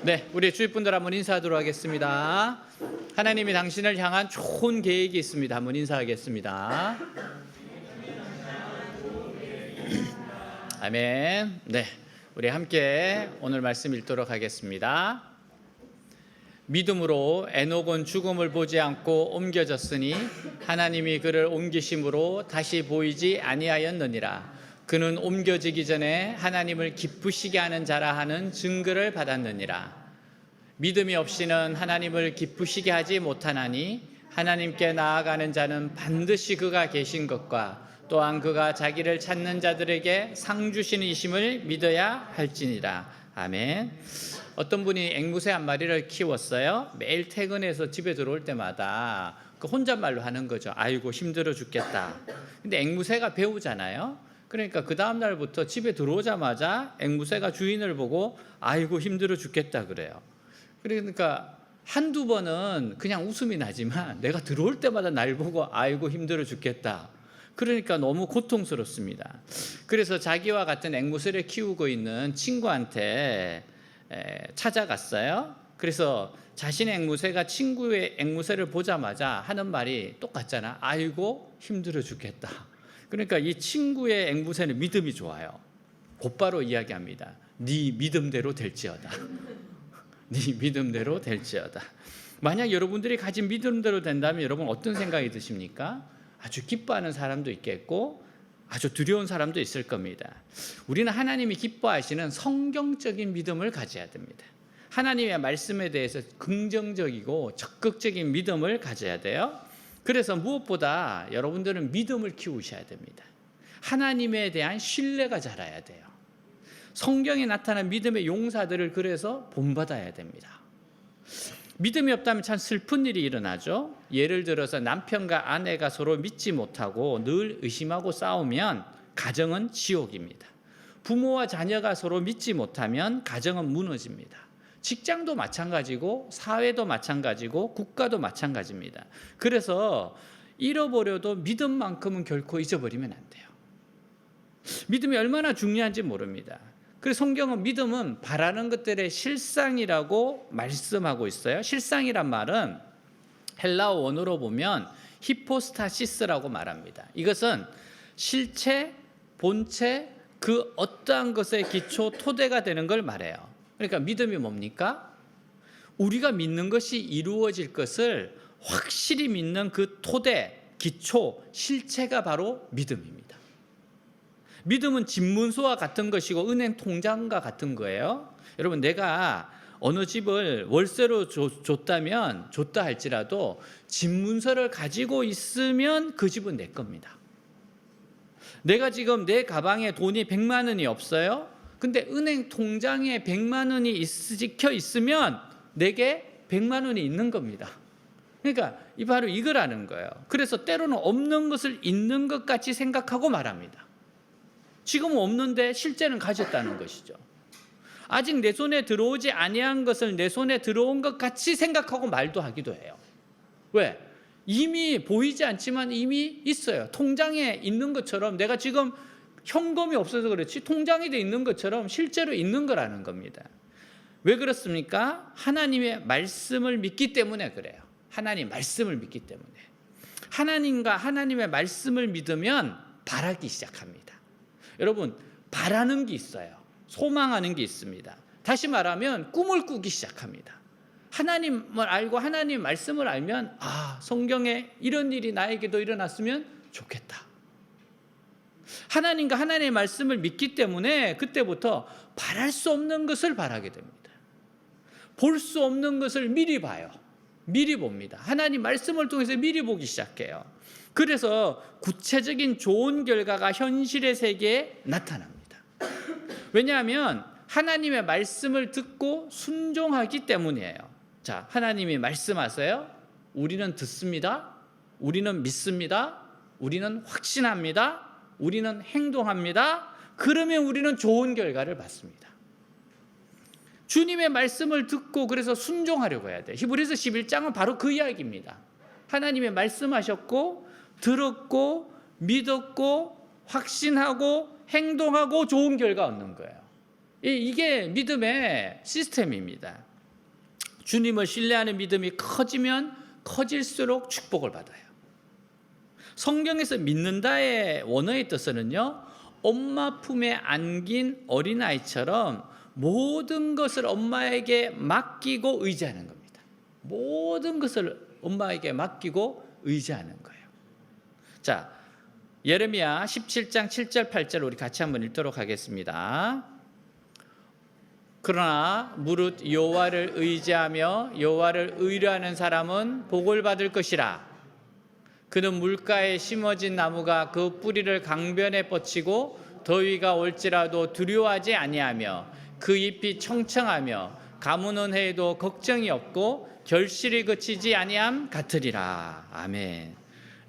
네, 우리 주위분들 한번 인사하도록 하겠습니다. 하나님이 당신을 향한 좋은 계획이 있습니다. 한번 인사하겠습니다. 아멘. 네, 우리 함께 오늘 말씀 읽도록 하겠습니다. 믿음으로 에녹은 죽음을 보지 않고 옮겨졌으니 하나님이 그를 옮기심으로 다시 보이지 아니하였느니라. 그는 옮겨지기 전에 하나님을 기쁘시게 하는 자라 하는 증거를 받았느니라. 믿음이 없이는 하나님을 기쁘시게 하지 못하나니 하나님께 나아가는 자는 반드시 그가 계신 것과 또한 그가 자기를 찾는 자들에게 상 주시는 이심을 믿어야 할지니라. 아멘. 어떤 분이 앵무새 한 마리를 키웠어요. 매일 퇴근해서 집에 들어올 때마다 그 혼잣말로 하는 거죠. 아이고 힘들어 죽겠다. 근데 앵무새가 배우잖아요. 그러니까 그 다음 날부터 집에 들어오자마자 앵무새가 주인을 보고 아이고 힘들어 죽겠다 그래요. 그러니까 한두 번은 그냥 웃음이 나지만 내가 들어올 때마다 날 보고 아이고 힘들어 죽겠다. 그러니까 너무 고통스럽습니다. 그래서 자기와 같은 앵무새를 키우고 있는 친구한테 찾아갔어요. 그래서 자신의 앵무새가 친구의 앵무새를 보자마자 하는 말이 똑같잖아. 아이고 힘들어 죽겠다. 그러니까 이 친구의 앵무새는 믿음이 좋아요. 곧바로 이야기합니다. 네 믿음대로 될지어다. 네 믿음대로 될지어다. 만약 여러분들이 가진 믿음대로 된다면 여러분 어떤 생각이 드십니까? 아주 기뻐하는 사람도 있겠고 아주 두려운 사람도 있을 겁니다. 우리는 하나님이 기뻐하시는 성경적인 믿음을 가져야 됩니다. 하나님의 말씀에 대해서 긍정적이고 적극적인 믿음을 가져야 돼요. 그래서 무엇보다 여러분들은 믿음을 키우셔야 됩니다. 하나님에 대한 신뢰가 자라야 돼요. 성경에 나타난 믿음의 용사들을 그래서 본받아야 됩니다. 믿음이 없다면 참 슬픈 일이 일어나죠. 예를 들어서 남편과 아내가 서로 믿지 못하고 늘 의심하고 싸우면 가정은 지옥입니다. 부모와 자녀가 서로 믿지 못하면 가정은 무너집니다. 직장도 마찬가지고 사회도 마찬가지고 국가도 마찬가지입니다. 그래서 잃어버려도 믿음만큼은 결코 잊어버리면 안 돼요. 믿음이 얼마나 중요한지 모릅니다. 그래서 성경은 믿음은 바라는 것들의 실상이라고 말씀하고 있어요. 실상이란 말은 헬라어 원어로 보면 히포스타시스라고 말합니다. 이것은 실체, 본체, 그 어떠한 것의 기초, 토대가 되는 걸 말해요. 그러니까 믿음이 뭡니까? 우리가 믿는 것이 이루어질 것을 확실히 믿는 그 토대, 기초, 실체가 바로 믿음입니다. 믿음은 집문서와 같은 것이고 은행 통장과 같은 거예요. 여러분 내가 어느 집을 월세로 줬다 할지라도 집문서를 가지고 있으면 그 집은 내 겁니다. 내가 지금 내 가방에 돈이 100만 원이 없어요. 근데 은행 통장에 100만 원이 찍혀 있으면 내게 100만 원이 있는 겁니다. 그러니까 바로 이거라는 거예요. 그래서 때로는 없는 것을 있는 것 같이 생각하고 말합니다. 지금은 없는데 실제는 가졌다는 것이죠. 아직 내 손에 들어오지 아니한 것을 내 손에 들어온 것 같이 생각하고 말도 하기도 해요. 왜? 이미 보이지 않지만 이미 있어요. 통장에 있는 것처럼 내가 지금 현금이 없어서 그렇지 통장에 돼 있는 것처럼 실제로 있는 거라는 겁니다. 왜 그렇습니까? 하나님의 말씀을 믿기 때문에 그래요. 하나님 말씀을 믿기 때문에. 하나님과 하나님의 말씀을 믿으면 바라기 시작합니다. 여러분 바라는 게 있어요. 소망하는 게 있습니다. 다시 말하면 꿈을 꾸기 시작합니다. 하나님을 알고 하나님 말씀을 알면 성경에 이런 일이 나에게도 일어났으면 좋겠다. 하나님과 하나님의 말씀을 믿기 때문에 그때부터 바랄 수 없는 것을 바라게 됩니다. 볼 수 없는 것을 미리 봐요. 미리 봅니다. 하나님 말씀을 통해서 미리 보기 시작해요. 그래서 구체적인 좋은 결과가 현실의 세계에 나타납니다. 왜냐하면 하나님의 말씀을 듣고 순종하기 때문이에요. 자, 하나님이 말씀하세요. 우리는 듣습니다. 우리는 믿습니다. 우리는 확신합니다. 우리는 행동합니다. 그러면 우리는 좋은 결과를 받습니다. 주님의 말씀을 듣고 그래서 순종하려고 해야 돼요. 히브리서 11장은 바로 그 이야기입니다. 하나님의 말씀하셨고 들었고 믿었고 확신하고 행동하고 좋은 결과 얻는 거예요. 이게 믿음의 시스템입니다. 주님을 신뢰하는 믿음이 커지면 커질수록 축복을 받아요. 성경에서 믿는다의 원어의 뜻은요, 엄마 품에 안긴 어린아이처럼 모든 것을 엄마에게 맡기고 의지하는 겁니다. 모든 것을 엄마에게 맡기고 의지하는 거예요. 자, 예레미야 17장 7절 8절 우리 같이 한번 읽도록 하겠습니다. 그러나 무릇 여호와를 의지하며 여호와를 의뢰하는 사람은 복을 받을 것이라. 그는 물가에 심어진 나무가 그 뿌리를 강변에 뻗치고 더위가 올지라도 두려워하지 아니하며 그 잎이 청청하며 가무는 해에도 걱정이 없고 결실이 그치지 아니함 같으리라. 아멘.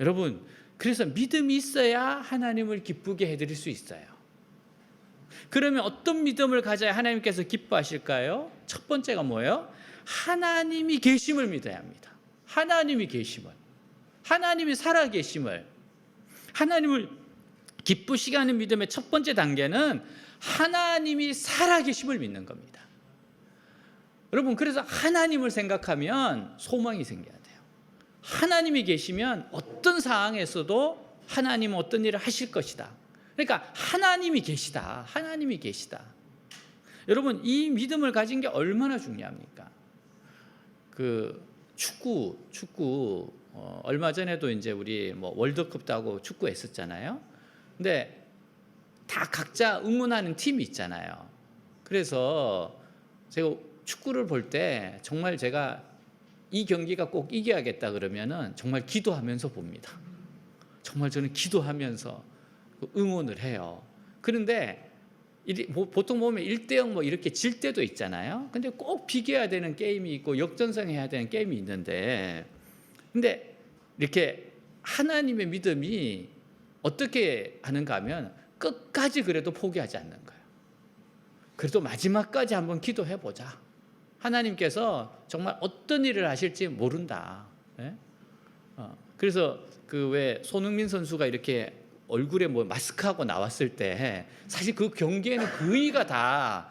여러분, 그래서 믿음이 있어야 하나님을 기쁘게 해드릴 수 있어요. 그러면 어떤 믿음을 가져야 하나님께서 기뻐하실까요? 첫 번째가 뭐예요? 하나님이 계심을 믿어야 합니다. 하나님이 계심을, 하나님이 살아계심을, 하나님을 기쁘시게 하는 믿음의 첫 번째 단계는 하나님이 살아계심을 믿는 겁니다. 여러분, 그래서 하나님을 생각하면 소망이 생겨야 돼요. 하나님이 계시면 어떤 상황에서도 하나님은 어떤 일을 하실 것이다. 그러니까 하나님이 계시다. 하나님이 계시다. 여러분, 이 믿음을 가진 게 얼마나 중요합니까? 그 축구 얼마 전에도 이제 우리 뭐 월드컵도 하고 축구 했었잖아요. 근데 다 각자 응원하는 팀이 있잖아요. 그래서 제가 축구를 볼 때 정말 제가 이 경기가 꼭 이겨야겠다 그러면은 정말 기도하면서 봅니다. 정말 저는 기도하면서 응원을 해요. 그런데 보통 보면 1대0 뭐 이렇게 질 때도 있잖아요. 근데 꼭 비겨야 되는 게임이 있고 역전승해야 되는 게임이 있는데, 근데 이렇게 하나님의 믿음이 어떻게 하는가 하면 끝까지 그래도 포기하지 않는 거예요. 그래도 마지막까지 한번 기도해 보자. 하나님께서 정말 어떤 일을 하실지 모른다. 네? 그래서 그 왜 손흥민 선수가 이렇게 얼굴에 뭐 마스크하고 나왔을 때 사실 그 경기에는 거의가 다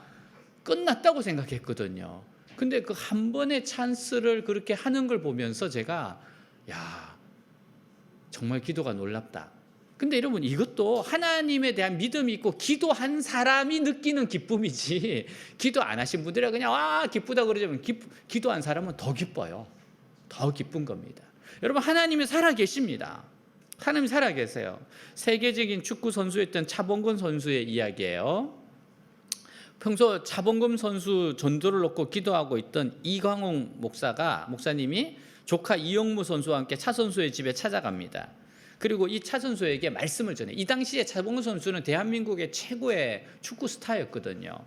끝났다고 생각했거든요. 근데 그 한 번의 찬스를 그렇게 하는 걸 보면서 제가 야, 정말 기도가 놀랍다. 근데 여러분, 이것도 하나님에 대한 믿음이 있고 기도한 사람이 느끼는 기쁨이지, 기도 안 하신 분들이 그냥 와 기쁘다 그러자면 기도한 사람은 더 기뻐요. 더 기쁜 겁니다. 여러분, 하나님이 살아 계십니다. 하나님이 살아 계세요. 세계적인 축구 선수였던 차범근 선수의 이야기예요. 평소 차범근 선수 전도를 놓고 기도하고 있던 이광홍 목사님이 조카 이영무 선수와 함께 차 선수의 집에 찾아갑니다. 그리고 이 차 선수에게 말씀을 전해요. 이 당시에 차범근 선수는 대한민국의 최고의 축구 스타였거든요.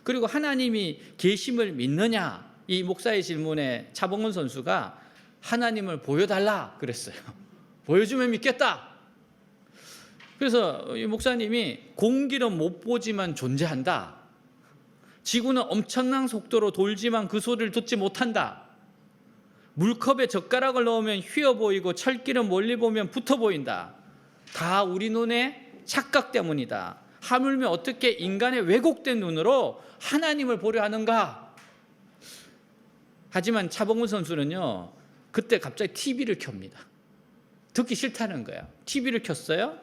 그리고 하나님이 계심을 믿느냐, 이 목사의 질문에 차범근 선수가 하나님을 보여달라 그랬어요. 보여주면 믿겠다. 그래서 이 목사님이 공기는 못 보지만 존재한다. 지구는 엄청난 속도로 돌지만 그 소리를 듣지 못한다. 물컵에 젓가락을 넣으면 휘어 보이고 철길은 멀리 보면 붙어 보인다. 다 우리 눈의 착각 때문이다. 하물며 어떻게 인간의 왜곡된 눈으로 하나님을 보려 하는가? 하지만 차범근 선수는요, 그때 갑자기 TV를 켭니다. 듣기 싫다는 거야. TV를 켰어요.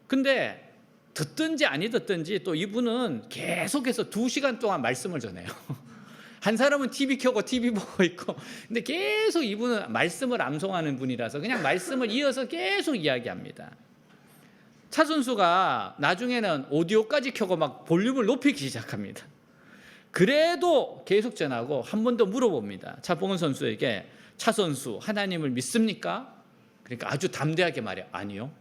근데 듣든지 아니 듣든지 또 이분은 계속해서 2시간 동안 말씀을 전해요. 한 사람은 TV 켜고 TV 보고 있고, 근데 계속 이분은 말씀을 암송하는 분이라서 그냥 말씀을 이어서 계속 이야기합니다. 차 선수가 나중에는 오디오까지 켜고 막 볼륨을 높이기 시작합니다. 그래도 계속 전하고 한 번 더 물어봅니다. 차범근 선수에게, 차 선수 하나님을 믿습니까? 그러니까 아주 담대하게 말해요. 아니요.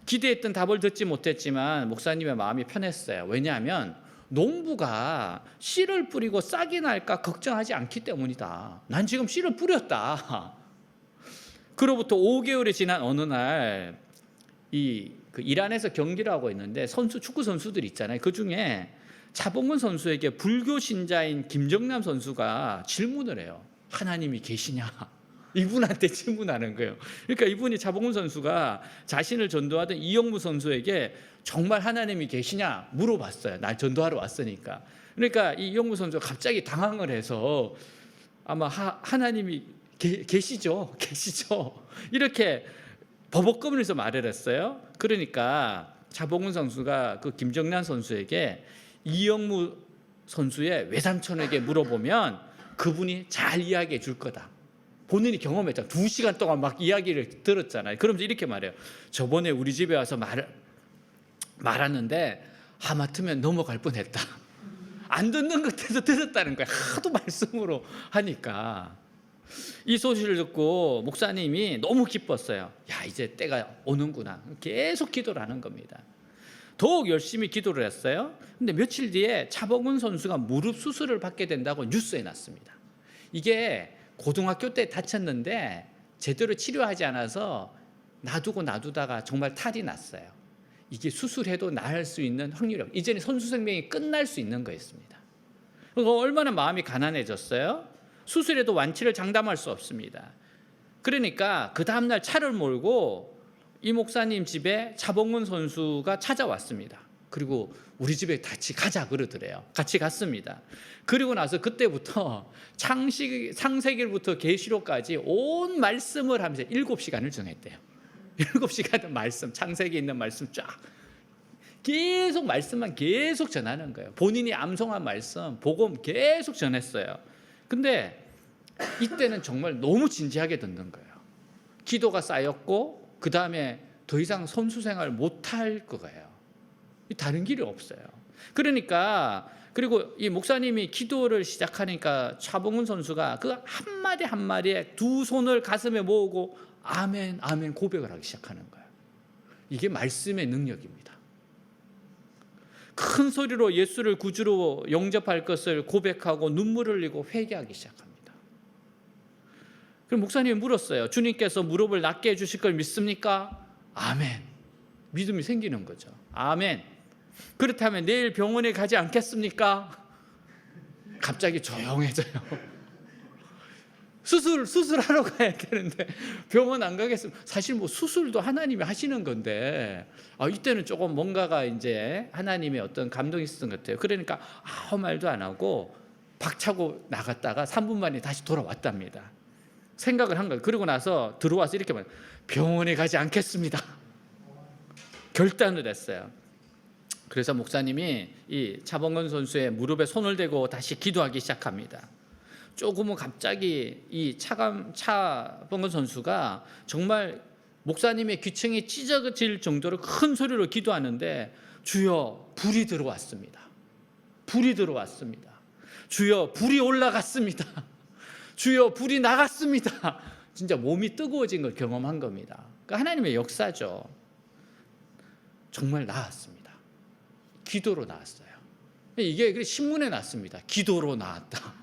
기대했던 답을 듣지 못했지만 목사님의 마음이 편했어요. 왜냐하면 농부가 씨를 뿌리고 싹이 날까 걱정하지 않기 때문이다. 난 지금 씨를 뿌렸다. 그로부터 5개월이 지난 어느 날 그 이란에서 경기를 하고 있는데 축구 선수들 있잖아요. 그 중에 차범근 선수에게 불교 신자인 김정남 선수가 질문을 해요. 하나님이 계시냐? 이분한테 질문하는 거예요. 그러니까 이분이 차범근 선수가 자신을 전도하던 이영무 선수에게 정말 하나님이 계시냐 물어봤어요. 날 전도하러 왔으니까. 그러니까 이 이영무 선수가 갑자기 당황을 해서 아마 하나님이 계시죠? 이렇게 버벅거리면서 말을 했어요. 그러니까 차범근 선수가 그 김정란 선수에게 이영무 선수의 외삼촌에게 물어보면 그분이 잘 이야기해 줄 거다. 본인이 경험했잖아. 2시간 동안 막 이야기를 들었잖아요. 그러면서 이렇게 말해요. 저번에 우리 집에 와서 말하는데 하마터면 넘어갈 뻔했다. 안 듣는 것에서 들었다는 거야. 하도 말씀으로 하니까. 이 소식을 듣고 목사님이 너무 기뻤어요. 야, 이제 때가 오는구나. 계속 기도를 하는 겁니다. 더욱 열심히 기도를 했어요. 근데 며칠 뒤에 차범근 선수가 무릎 수술을 받게 된다고 뉴스에 났습니다. 이게 고등학교 때 다쳤는데 제대로 치료하지 않아서 놔두다가 정말 탈이 났어요. 이게 수술해도 나을 수 있는 확률이 이제는 선수 생명이 끝날 수 있는 거였습니다. 얼마나 마음이 가난해졌어요. 수술해도 완치를 장담할 수 없습니다. 그러니까 그 다음날 차를 몰고 이 목사님 집에 차범근 선수가 찾아왔습니다. 그리고 우리 집에 같이 가자 그러더래요. 같이 갔습니다. 그리고 나서 그때부터 창세기부터 계시록까지 온 말씀을 하면서 7시간을 정했대요. 7시간의 말씀, 창세기에 있는 말씀 쫙 계속 말씀만 계속 전하는 거예요. 본인이 암송한 말씀, 복음 계속 전했어요. 근데 이때는 정말 너무 진지하게 듣는 거예요. 기도가 쌓였고 그 다음에 더 이상 선수 생활 못할 거예요. 다른 길이 없어요. 그러니까 그리고 이 목사님이 기도를 시작하니까 차범근 선수가 그 한마디 한마디에 두 손을 가슴에 모으고 아멘 아멘 고백을 하기 시작하는 거예요. 이게 말씀의 능력입니다. 큰 소리로 예수를 구주로 영접할 것을 고백하고 눈물을 흘리고 회개하기 시작합니다. 그럼 목사님이 물었어요. 주님께서 무릎을 낫게 해주실 걸 믿습니까? 아멘. 믿음이 생기는 거죠. 아멘. 그렇다면 내일 병원에 가지 않겠습니까? 갑자기 조용해져요. 수술하러 가야 되는데 병원 안 가겠습니다. 사실 뭐 수술도 하나님이 하시는 건데 이때는 조금 뭔가가 이제 하나님의 어떤 감동이 있었던 것 같아요. 그러니까 아무 말도 안 하고 박차고 나갔다가 3분 만에 다시 돌아왔답니다. 생각을 한 거예요. 그리고 나서 들어와서 이렇게 말해요. 병원에 가지 않겠습니다. 결단을 했어요. 그래서 목사님이 이 차범근 선수의 무릎에 손을 대고 다시 기도하기 시작합니다. 조금은 갑자기 이 차범근 선수가 정말 목사님의 귀청이 찢어질 정도로 큰 소리로 기도하는데 주여 불이 들어왔습니다. 불이 들어왔습니다. 주여 불이 올라갔습니다. 주여 불이 나갔습니다. 진짜 몸이 뜨거워진 걸 경험한 겁니다. 그러니까 하나님의 역사죠. 정말 나았습니다. 기도로 나았어요. 이게 신문에 났습니다. 기도로 나았다.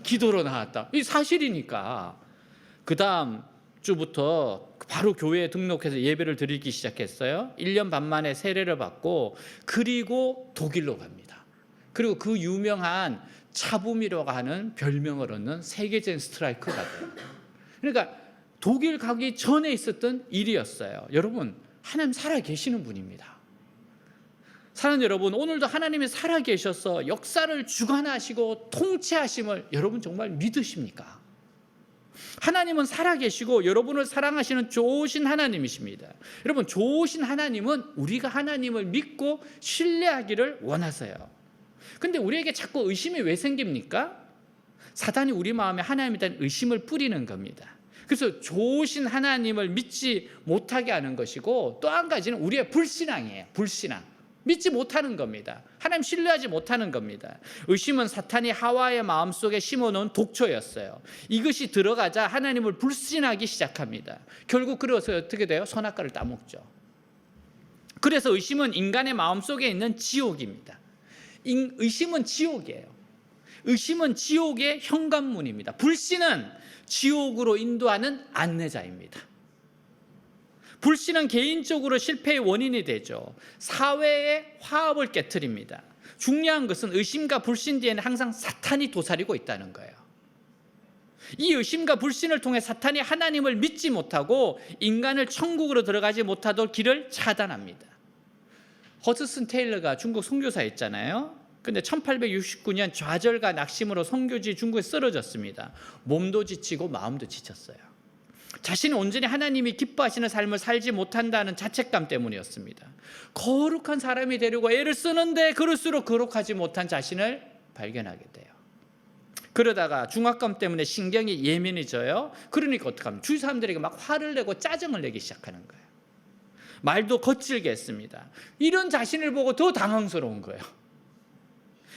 기도로 나왔다. 이 사실이니까. 그 다음 주부터 바로 교회에 등록해서 예배를 드리기 시작했어요. 1년 반 만에 세례를 받고 그리고 독일로 갑니다. 그리고 그 유명한 차붐이라고 하는 별명을 얻는 세계적인 스트라이커가 돼요. 그러니까 독일 가기 전에 있었던 일이었어요. 여러분, 하나님 살아계시는 분입니다. 사랑하는 여러분, 오늘도 하나님이 살아계셔서 역사를 주관하시고 통치하심을 여러분 정말 믿으십니까? 하나님은 살아계시고 여러분을 사랑하시는 좋으신 하나님이십니다. 여러분, 좋으신 하나님은 우리가 하나님을 믿고 신뢰하기를 원하세요. 근데 우리에게 자꾸 의심이 왜 생깁니까? 사단이 우리 마음에 하나님에 대한 의심을 뿌리는 겁니다. 그래서 좋으신 하나님을 믿지 못하게 하는 것이고, 또 한 가지는 우리의 불신앙이에요. 불신앙. 믿지 못하는 겁니다. 하나님 신뢰하지 못하는 겁니다. 의심은 사탄이 하와의 마음속에 심어놓은 독초였어요. 이것이 들어가자 하나님을 불신하기 시작합니다. 결국 그래서 어떻게 돼요? 선악과를 따먹죠. 그래서 의심은 인간의 마음속에 있는 지옥입니다. 의심은 지옥이에요. 의심은 지옥의 현관문입니다. 불신은 지옥으로 인도하는 안내자입니다. 불신은 개인적으로 실패의 원인이 되죠. 사회의 화합을 깨트립니다. 중요한 것은 의심과 불신 뒤에는 항상 사탄이 도사리고 있다는 거예요. 이 의심과 불신을 통해 사탄이 하나님을 믿지 못하고 인간을 천국으로 들어가지 못하도록 길을 차단합니다. 허드슨 테일러가 중국 선교사였잖아요. 근데 1869년 좌절과 낙심으로 선교지 중국에 쓰러졌습니다. 몸도 지치고 마음도 지쳤어요. 자신은 온전히 하나님이 기뻐하시는 삶을 살지 못한다는 자책감 때문이었습니다. 거룩한 사람이 되려고 애를 쓰는데 그럴수록 거룩하지 못한 자신을 발견하게 돼요. 그러다가 중압감 때문에 신경이 예민해져요. 그러니까 어떡합니까? 주위 사람들에게 막 화를 내고 짜증을 내기 시작하는 거예요. 말도 거칠게 했습니다. 이런 자신을 보고 더 당황스러운 거예요.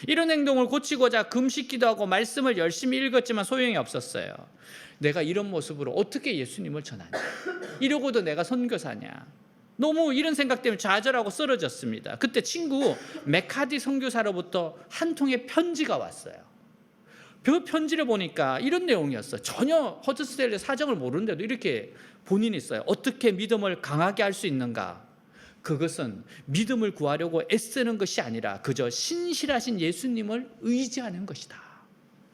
이런 행동을 고치고자 금식기도 하고 말씀을 열심히 읽었지만 소용이 없었어요. 내가 이런 모습으로 어떻게 예수님을 전하냐, 이러고도 내가 선교사냐, 너무 이런 생각 때문에 좌절하고 쓰러졌습니다. 그때 친구 메카디 선교사로부터 한 통의 편지가 왔어요. 그 편지를 보니까 이런 내용이었어요. 전혀 허드슨텔의 사정을 모르는데도 이렇게 본인이 써요. 어떻게 믿음을 강하게 할 수 있는가? 그것은 믿음을 구하려고 애쓰는 것이 아니라 그저 신실하신 예수님을 의지하는 것이다.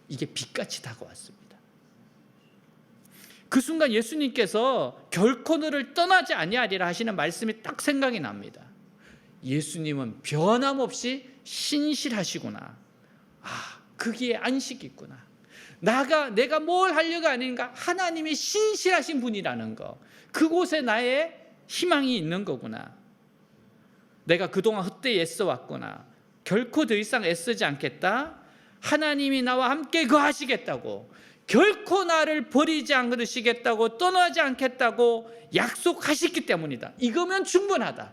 이게 빛같이 다가왔습니다. 그 순간 예수님께서 결코 너를 떠나지 아니하리라 하시는 말씀이 딱 생각이 납니다. 예수님은 변함없이 신실하시구나. 거기에 안식이 있구나. 내가 뭘 하려고 아닌가? 하나님이 신실하신 분이라는 거. 그곳에 나의 희망이 있는 거구나. 내가 그동안 헛되이 애써왔구나. 결코 더 이상 애쓰지 않겠다. 하나님이 나와 함께 거하시겠다고, 결코 나를 버리지 않으시겠다고, 떠나지 않겠다고 약속하셨기 때문이다. 이거면 충분하다.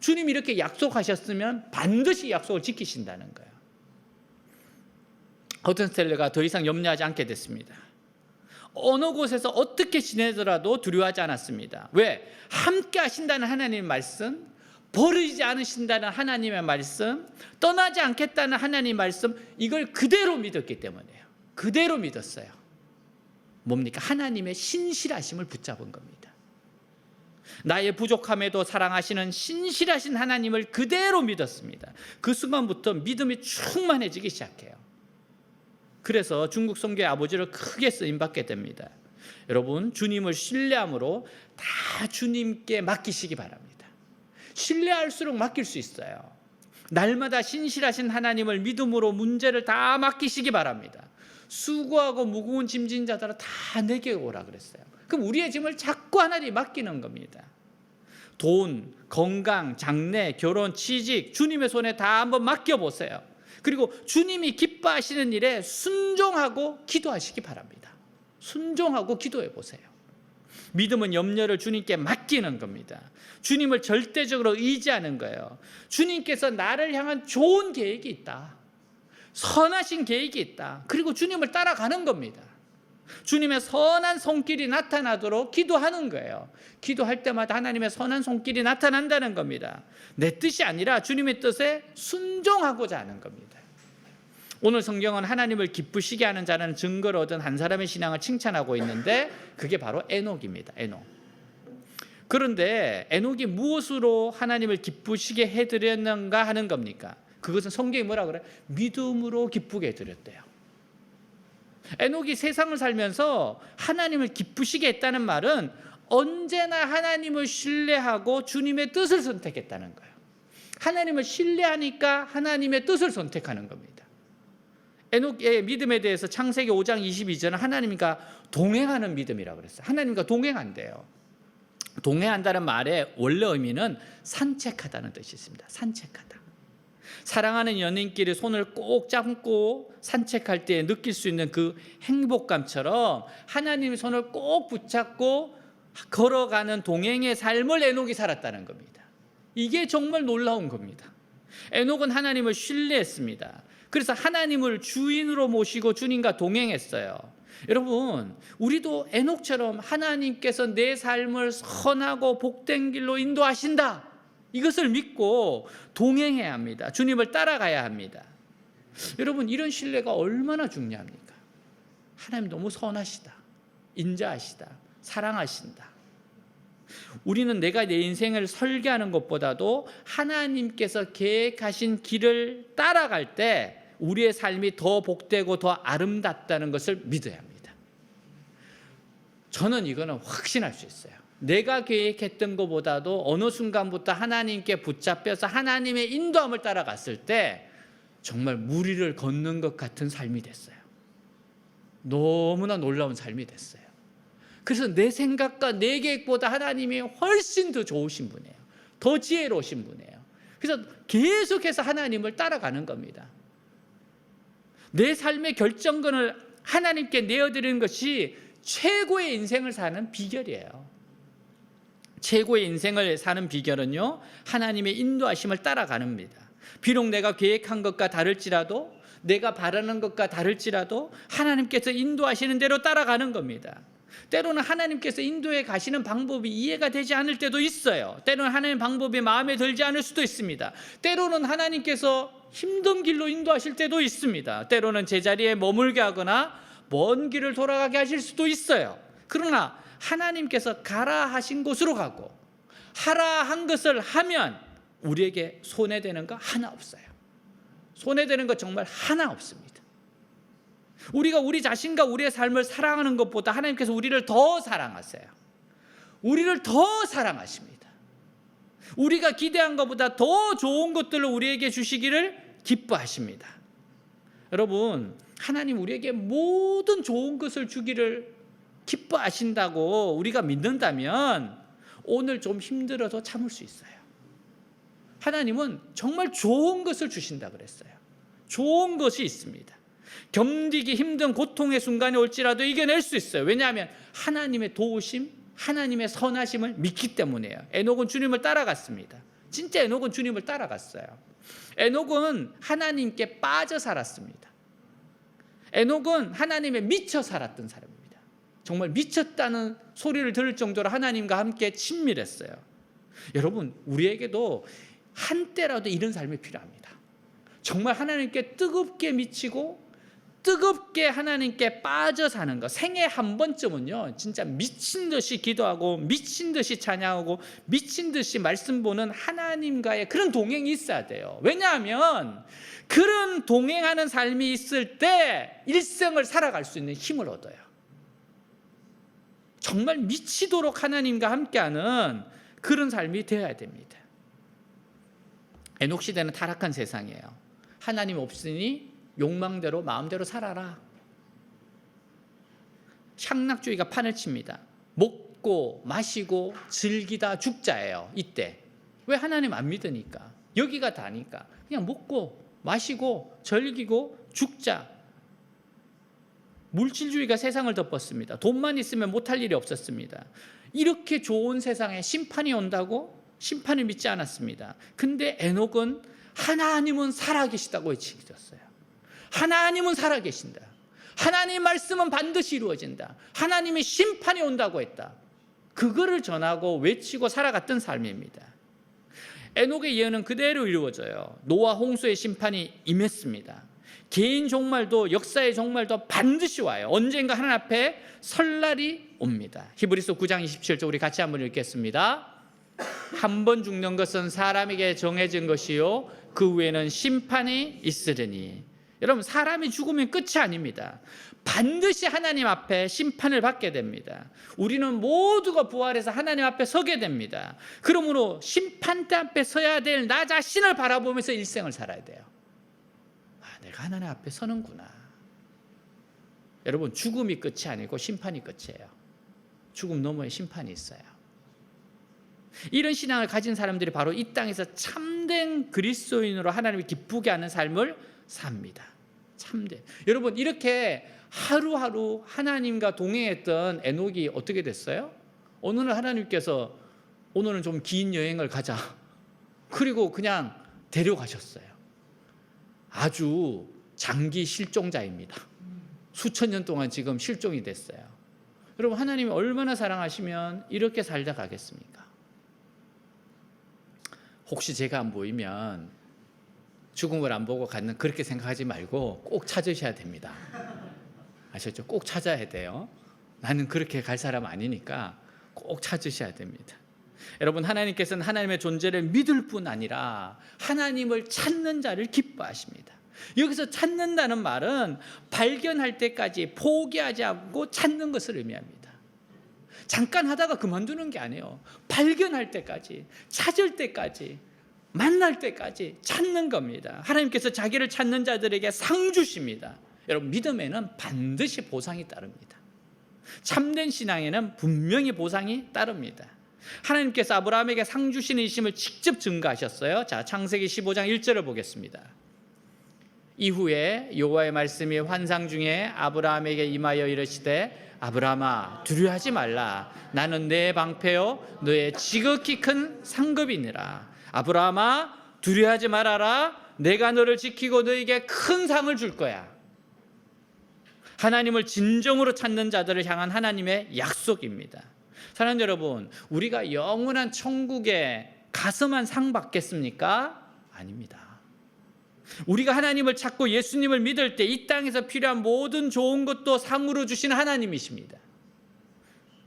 주님이 이렇게 약속하셨으면 반드시 약속을 지키신다는 거예요. 허든스텔러가 더 이상 염려하지 않게 됐습니다. 어느 곳에서 어떻게 지내더라도 두려워하지 않았습니다. 왜? 함께 하신다는 하나님의 말씀, 버리지 않으신다는 하나님의 말씀, 떠나지 않겠다는 하나님의 말씀, 이걸 그대로 믿었기 때문이에요. 그대로 믿었어요. 뭡니까? 하나님의 신실하심을 붙잡은 겁니다. 나의 부족함에도 사랑하시는 신실하신 하나님을 그대로 믿었습니다. 그 순간부터 믿음이 충만해지기 시작해요. 그래서 중국 선교의 아버지를 크게 쓰임받게 됩니다. 여러분, 주님을 신뢰함으로 다 주님께 맡기시기 바랍니다. 신뢰할수록 맡길 수 있어요. 날마다 신실하신 하나님을 믿음으로 문제를 다 맡기시기 바랍니다. 수고하고 무거운 짐진 자들아 다 내게 오라 그랬어요. 그럼 우리의 짐을 자꾸 하나님이 맡기는 겁니다. 돈, 건강, 장래, 결혼, 취직, 주님의 손에 다 한번 맡겨보세요. 그리고 주님이 기뻐하시는 일에 순종하고 기도하시기 바랍니다. 순종하고 기도해 보세요. 믿음은 염려를 주님께 맡기는 겁니다. 주님을 절대적으로 의지하는 거예요. 주님께서 나를 향한 좋은 계획이 있다. 선하신 계획이 있다. 그리고 주님을 따라가는 겁니다. 주님의 선한 손길이 나타나도록 기도하는 거예요. 기도할 때마다 하나님의 선한 손길이 나타난다는 겁니다. 내 뜻이 아니라 주님의 뜻에 순종하고자 하는 겁니다. 오늘 성경은 하나님을 기쁘시게 하는 자라는 증거를 얻은 한 사람의 신앙을 칭찬하고 있는데 그게 바로 에녹입니다. 에녹. 그런데 에녹이 무엇으로 하나님을 기쁘시게 해드렸는가 하는 겁니까? 그것은 성경이 뭐라 그래요? 믿음으로 기쁘게 해드렸대요. 에녹이 세상을 살면서 하나님을 기쁘시게 했다는 말은 언제나 하나님을 신뢰하고 주님의 뜻을 선택했다는 거예요. 하나님을 신뢰하니까 하나님의 뜻을 선택하는 겁니다. 에녹의 믿음에 대해서 창세기 5장 22절은 하나님과 동행하는 믿음이라고 그랬어요. 하나님과 동행한대요. 동행한다는 말의 원래 의미는 산책하다는 뜻이 있습니다. 산책하다. 사랑하는 연인끼리 손을 꼭 잡고 산책할 때 느낄 수 있는 그 행복감처럼 하나님의 손을 꼭 붙잡고 걸어가는 동행의 삶을 에녹이 살았다는 겁니다. 이게 정말 놀라운 겁니다. 에녹은 하나님을 신뢰했습니다. 그래서 하나님을 주인으로 모시고 주님과 동행했어요. 여러분, 우리도 에녹처럼 하나님께서 내 삶을 선하고 복된 길로 인도하신다, 이것을 믿고 동행해야 합니다. 주님을 따라가야 합니다. 여러분, 이런 신뢰가 얼마나 중요합니까? 하나님 너무 선하시다, 인자하시다, 사랑하신다. 우리는 내가 내 인생을 설계하는 것보다도 하나님께서 계획하신 길을 따라갈 때 우리의 삶이 더 복되고 더 아름답다는 것을 믿어야 합니다. 저는 이거는 확신할 수 있어요. 내가 계획했던 것보다도 어느 순간부터 하나님께 붙잡혀서 하나님의 인도함을 따라갔을 때 정말 무리를 걷는 것 같은 삶이 됐어요. 너무나 놀라운 삶이 됐어요. 그래서 내 생각과 내 계획보다 하나님이 훨씬 더 좋으신 분이에요. 더 지혜로우신 분이에요. 그래서 계속해서 하나님을 따라가는 겁니다. 내 삶의 결정권을 하나님께 내어드리는 것이 최고의 인생을 사는 비결이에요. 최고의 인생을 사는 비결은요, 하나님의 인도하심을 따라가는 겁니다. 비록 내가 계획한 것과 다를지라도, 내가 바라는 것과 다를지라도 하나님께서 인도하시는 대로 따라가는 겁니다. 때로는 하나님께서 인도해 가시는 방법이 이해가 되지 않을 때도 있어요. 때로는 하나님의 방법이 마음에 들지 않을 수도 있습니다. 때로는 하나님께서 힘든 길로 인도하실 때도 있습니다. 때로는 제자리에 머물게 하거나 먼 길을 돌아가게 하실 수도 있어요. 그러나 하나님께서 가라 하신 곳으로 가고 하라 한 것을 하면 우리에게 손해되는 거 하나 없어요. 손해되는 거 정말 하나 없습니다. 우리가 우리 자신과 우리의 삶을 사랑하는 것보다 하나님께서 우리를 더 사랑하세요. 우리를 더 사랑하십니다. 우리가 기대한 것보다 더 좋은 것들을 우리에게 주시기를 기뻐하십니다. 여러분, 하나님 우리에게 모든 좋은 것을 주기를 기뻐하신다고 우리가 믿는다면 오늘 좀 힘들어도 참을 수 있어요. 하나님은 정말 좋은 것을 주신다 그랬어요. 좋은 것이 있습니다. 견디기 힘든 고통의 순간이 올지라도 이겨낼 수 있어요. 왜냐하면 하나님의 도우심, 하나님의 선하심을 믿기 때문이에요. 에녹은 주님을 따라갔습니다. 진짜 에녹은 주님을 따라갔어요. 에녹은 하나님께 빠져 살았습니다. 에녹은 하나님에 미쳐 살았던 사람입니다. 정말 미쳤다는 소리를 들을 정도로 하나님과 함께 친밀했어요. 여러분, 우리에게도 한때라도 이런 삶이 필요합니다. 정말 하나님께 뜨겁게 미치고 뜨겁게 하나님께 빠져 사는 것. 생애 한 번쯤은요, 진짜 미친 듯이 기도하고 미친 듯이 찬양하고 미친 듯이 말씀 보는 하나님과의 그런 동행이 있어야 돼요. 왜냐하면 그런 동행하는 삶이 있을 때 일생을 살아갈 수 있는 힘을 얻어요. 정말 미치도록 하나님과 함께하는 그런 삶이 되어야 됩니다. 에녹 시대는 타락한 세상이에요. 하나님 없으니 욕망대로 마음대로 살아라. 향락주의가 판을 칩니다. 먹고 마시고 즐기다 죽자예요. 이때 왜 하나님 안 믿으니까, 여기가 다니까 그냥 먹고 마시고 즐기고 죽자. 물질주의가 세상을 덮었습니다. 돈만 있으면 못할 일이 없었습니다. 이렇게 좋은 세상에 심판이 온다고 심판을 믿지 않았습니다. 근데 에녹은 하나님은 살아계시다고 외치셨어요. 하나님은 살아계신다. 하나님의 말씀은 반드시 이루어진다. 하나님의 심판이 온다고 했다. 그거를 전하고 외치고 살아갔던 삶입니다. 에녹의 예언은 그대로 이루어져요. 노아 홍수의 심판이 임했습니다. 개인 종말도 역사의 종말도 반드시 와요. 언젠가 하나님 앞에 설 날이 옵니다. 히브리서 9장 27절 우리 같이 한번 읽겠습니다. 한 번 죽는 것은 사람에게 정해진 것이요 그 후에는 심판이 있으리니. 여러분, 사람이 죽으면 끝이 아닙니다. 반드시 하나님 앞에 심판을 받게 됩니다. 우리는 모두가 부활해서 하나님 앞에 서게 됩니다. 그러므로 심판대 앞에 서야 될 나 자신을 바라보면서 일생을 살아야 돼요. 내가 하나님 앞에 서는구나. 여러분, 죽음이 끝이 아니고 심판이 끝이에요. 죽음 너머에 심판이 있어요. 이런 신앙을 가진 사람들이 바로 이 땅에서 참된 그리스도인으로 하나님을 기쁘게 하는 삶을 삽니다. 참된. 여러분, 이렇게 하루하루 하나님과 동행했던 에녹이 어떻게 됐어요? 어느 날 하나님께서 오늘은 좀 긴 여행을 가자. 그리고 그냥 데려가셨어요. 아주 장기 실종자입니다. 수천 년 동안 지금 실종이 됐어요. 여러분, 하나님이 얼마나 사랑하시면 이렇게 살다 가겠습니까? 혹시 제가 안 보이면 죽음을 안 보고 갔는 그렇게 생각하지 말고 꼭 찾으셔야 됩니다. 아셨죠? 꼭 찾아야 돼요. 나는 그렇게 갈 사람 아니니까 꼭 찾으셔야 됩니다. 여러분, 하나님께서는 하나님의 존재를 믿을 뿐 아니라 하나님을 찾는 자를 기뻐하십니다. 여기서 찾는다는 말은 발견할 때까지 포기하지 않고 찾는 것을 의미합니다. 잠깐 하다가 그만두는 게 아니에요. 발견할 때까지, 찾을 때까지, 만날 때까지 찾는 겁니다. 하나님께서 자기를 찾는 자들에게 상 주십니다. 여러분, 믿음에는 반드시 보상이 따릅니다. 참된 신앙에는 분명히 보상이 따릅니다. 하나님께서 아브라함에게 상 주시는 이심을 직접 증거하셨어요. 자, 창세기 15장 1절을 보겠습니다. 이후에 여호와의 말씀이 환상 중에 아브라함에게 임하여 이르시되 아브라함아 두려워하지 말라. 나는 내 방패요 너의 지극히 큰 상급이니라. 아브라함아 두려워하지 말아라. 내가 너를 지키고 너에게 큰 상을 줄 거야. 하나님을 진정으로 찾는 자들을 향한 하나님의 약속입니다. 사랑하는 여러분, 우리가 영원한 천국에 가서만 상 받겠습니까? 아닙니다. 우리가 하나님을 찾고 예수님을 믿을 때 이 땅에서 필요한 모든 좋은 것도 상으로 주시는 하나님이십니다.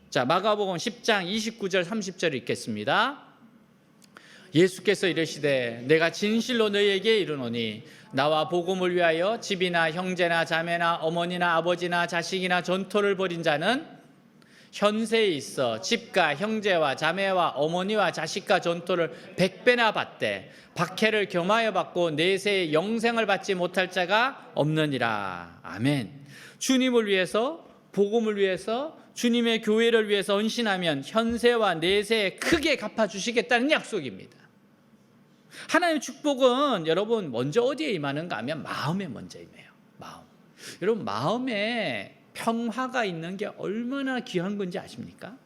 자, 마가복음 10장 29절 30절 읽겠습니다. 예수께서 이르시되 내가 진실로 너희에게 이르노니 나와 복음을 위하여 집이나 형제나 자매나 어머니나 아버지나 자식이나 전토를 벌인 자는 현세에 있어 집과 형제와 자매와 어머니와 자식과 전토를 100배나 받되 박해를 겸하여 받고 내세에 영생을 받지 못할 자가 없느니라. 아멘. 주님을 위해서, 복음을 위해서, 주님의 교회를 위해서 헌신하면 현세와 내세에 크게 갚아주시겠다는 약속입니다. 하나님의 축복은 여러분 먼저 어디에 임하는가 하면 마음에 먼저 임해요. 마음. 여러분, 마음에 평화가 있는 게 얼마나 귀한 건지 아십니까?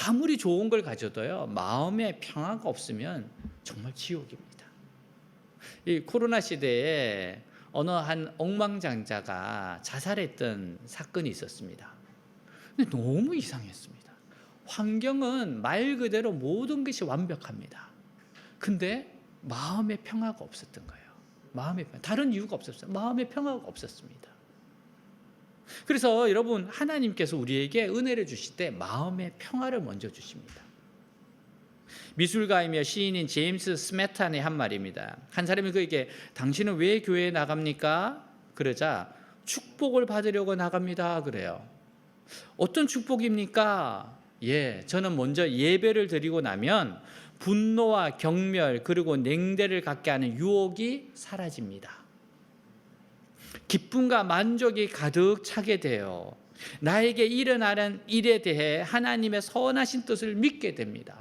아무리 좋은 걸 가져도요, 마음에 평화가 없으면 정말 지옥입니다. 이 코로나 시대에 어느 한 억만장자가 자살했던 사건이 있었습니다. 근데 너무 이상했습니다. 환경은 말 그대로 모든 것이 완벽합니다. 근데 마음의 평화가 없었던 거예요. 마음의 평화. 다른 이유가 없었어요. 마음의 평화가 없었습니다. 그래서 여러분, 하나님께서 우리에게 은혜를 주실 때 마음의 평화를 먼저 주십니다. 미술가이며 시인인 제임스 스매탄의 한 말입니다. 한 사람이 그에게 당신은 왜 교회에 나갑니까? 그러자 축복을 받으려고 나갑니다. 그래요. 어떤 축복입니까? 저는 먼저 예배를 드리고 나면 분노와 경멸 그리고 냉대를 갖게 하는 유혹이 사라집니다. 기쁨과 만족이 가득 차게 돼요. 나에게 일어나는 일에 대해 하나님의 선하신 뜻을 믿게 됩니다.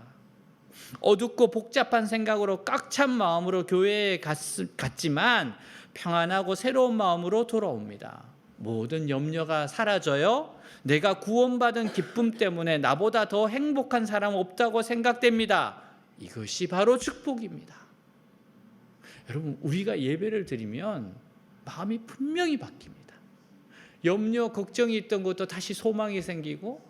어둡고 복잡한 생각으로 꽉 찬 마음으로 교회에 갔지만 평안하고 새로운 마음으로 돌아옵니다. 모든 염려가 사라져요. 내가 구원받은 기쁨 때문에 나보다 더 행복한 사람 없다고 생각됩니다. 이것이 바로 축복입니다. 여러분, 우리가 예배를 드리면 마음이 분명히 바뀝니다. 염려, 걱정이 있던 것도 다시 소망이 생기고,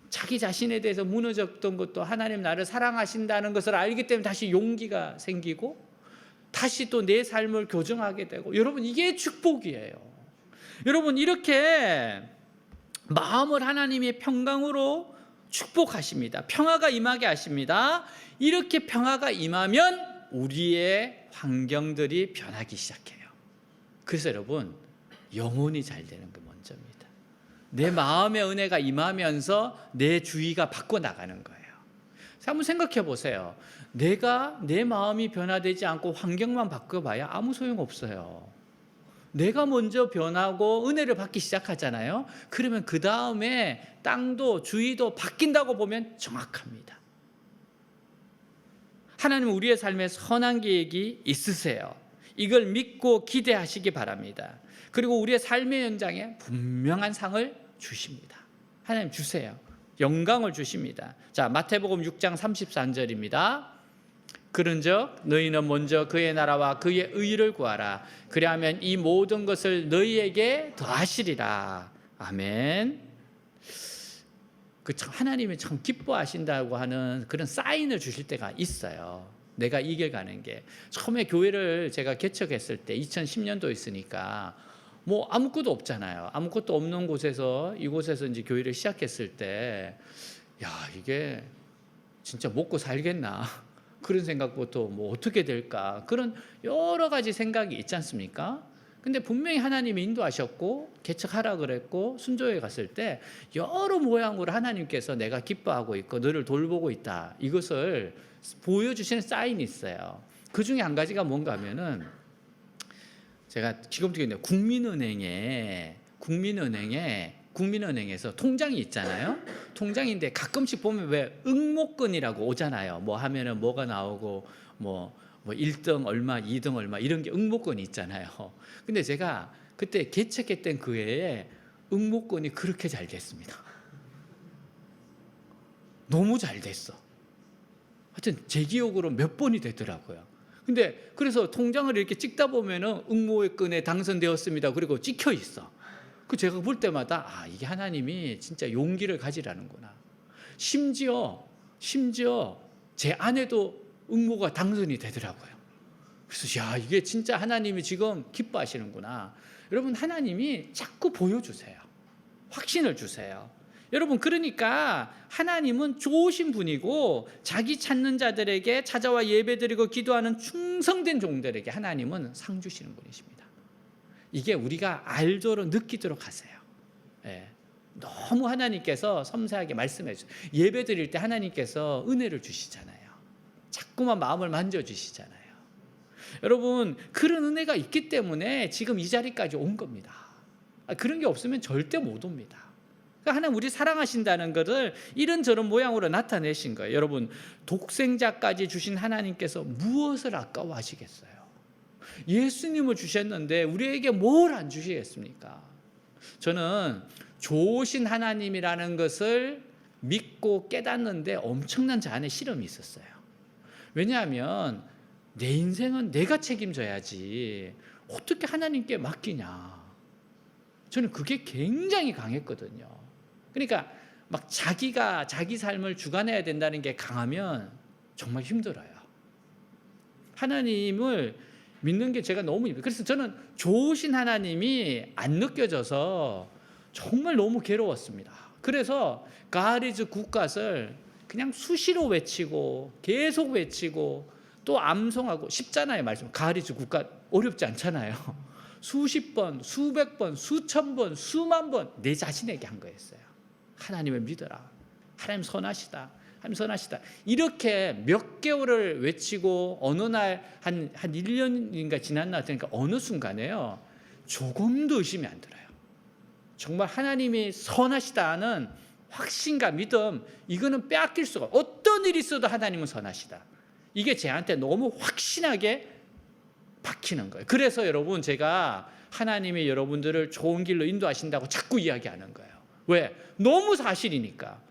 자기 자신에 대해서 무너졌던 것도 하나님 나를 사랑하신다는 것을 알기 때문에 다시 용기가 생기고, 다시 또 내 삶을 교정하게 되고, 여러분, 이게 축복이에요. 여러분, 이렇게 마음을 하나님의 평강으로 축복하십니다. 평화가 임하게 하십니다. 이렇게 평화가 임하면 우리의 환경들이 변하기 시작해요. 그래서 여러분, 영혼이 잘 되는 게 먼저입니다. 내 마음의 은혜가 임하면서 내 주위가 바꿔나가는 거예요. 한번 생각해 보세요. 내가 내 마음이 변화되지 않고 환경만 바꿔봐야 아무 소용없어요. 내가 먼저 변하고 은혜를 받기 시작하잖아요. 그러면 그 다음에 땅도 주위도 바뀐다고 보면 정확합니다. 하나님은 우리의 삶에 선한 계획이 있으세요. 이걸 믿고 기대하시기 바랍니다. 그리고 우리의 삶의 현장에 분명한 상을 주십니다. 하나님 주세요. 영광을 주십니다. 자, 마태복음 6장 33절입니다. 그런즉 너희는 먼저 그의 나라와 그의 의를 구하라. 그리하면 이 모든 것을 너희에게 더하시리라. 아멘. 하나님이 참 기뻐하신다고 하는 그런 사인을 주실 때가 있어요. 내가 이겨가는 게. 처음에 교회를 제가 개척했을 때 2010년도 있으니까 뭐 아무것도 없잖아요. 아무것도 없는 곳에서 이곳에서 이제 교회를 시작했을 때, 이게 진짜 먹고 살겠나 그런 생각부터 뭐 어떻게 될까 그런 여러 가지 생각이 있지 않습니까? 근데 분명히 하나님이 인도하셨고 개척하라 그랬고 순종에 갔을 때 여러 모양으로 하나님께서 내가 기뻐하고 있고 너를 돌보고 있다, 이것을 보여주시는 사인이 있어요. 그 중에 한 가지가 뭔가 하면은, 제가 지금 기억나요. 국민은행에서 통장이 있잖아요. 통장인데 가끔씩 보면 왜 응모권이라고 오잖아요. 뭐 하면은 뭐가 나오고 뭐 1등 얼마, 2등 얼마, 이런 게 응모권이 있잖아요. 근데 제가 그때 개척했던 그 해에 응모권이 그렇게 잘 됐습니다. 너무 잘 됐어. 하여튼 제 기억으로 몇 번이 되더라고요. 근데 그래서 통장을 이렇게 찍다 보면은 응모권에 당선되었습니다, 그리고 찍혀 있어. 그 제가 볼 때마다 이게 하나님이 진짜 용기를 가지라는구나. 심지어 제 아내도 응모가 당선이 되더라고요. 그래서 이게 진짜 하나님이 지금 기뻐하시는구나. 여러분, 하나님이 자꾸 보여주세요. 확신을 주세요. 여러분, 그러니까 하나님은 좋으신 분이고 자기 찾는 자들에게 찾아와 예배드리고 기도하는 충성된 종들에게 하나님은 상 주시는 분이십니다. 이게 우리가 알도록 느끼도록 하세요. 너무 하나님께서 섬세하게 말씀해 주세요. 예배 드릴 때 하나님께서 은혜를 주시잖아요. 자꾸만 마음을 만져주시잖아요. 여러분, 그런 은혜가 있기 때문에 지금 이 자리까지 온 겁니다. 그런 게 없으면 절대 못 옵니다. 그러니까 하나님 우리 사랑하신다는 것을 이런저런 모양으로 나타내신 거예요. 여러분, 독생자까지 주신 하나님께서 무엇을 아까워하시겠어요? 예수님을 주셨는데 우리에게 뭘 안 주시겠습니까? 저는 좋으신 하나님이라는 것을 믿고 깨닫는데 엄청난 제 안에 실험이 있었어요. 왜냐하면 내 인생은 내가 책임져야지 어떻게 하나님께 맡기냐. 저는 그게 굉장히 강했거든요. 그러니까 막 자기가 자기 삶을 주관해야 된다는 게 강하면 정말 힘들어요. 하나님을 믿는 게 제가 너무 힘들어요. 그래서 저는 좋으신 하나님이 안 느껴져서 정말 너무 괴로웠습니다. 그래서 God is good 것을 그냥 수시로 외치고 계속 외치고 또 암송하고, 쉽잖아요. 말씀 God is good 것 어렵지 않잖아요. 수십 번, 수백 번, 수천 번, 수만 번 내 자신에게 한 거였어요. 하나님을 믿어라. 하나님 선하시다. 하나님 선하시다. 이렇게 몇 개월을 외치고 어느 날 한 1년인가 지난 날 그러니까 어느 순간에요. 조금도 의심이 안 들어요. 정말 하나님이 선하시다는 확신과 믿음, 이거는 빼앗길 수가 없어요. 어떤 일이 있어도 하나님은 선하시다. 이게 저한테 너무 확신하게 박히는 거예요. 그래서 여러분, 제가 하나님이 여러분들을 좋은 길로 인도하신다고 자꾸 이야기하는 거예요. 왜? 너무 사실이니까.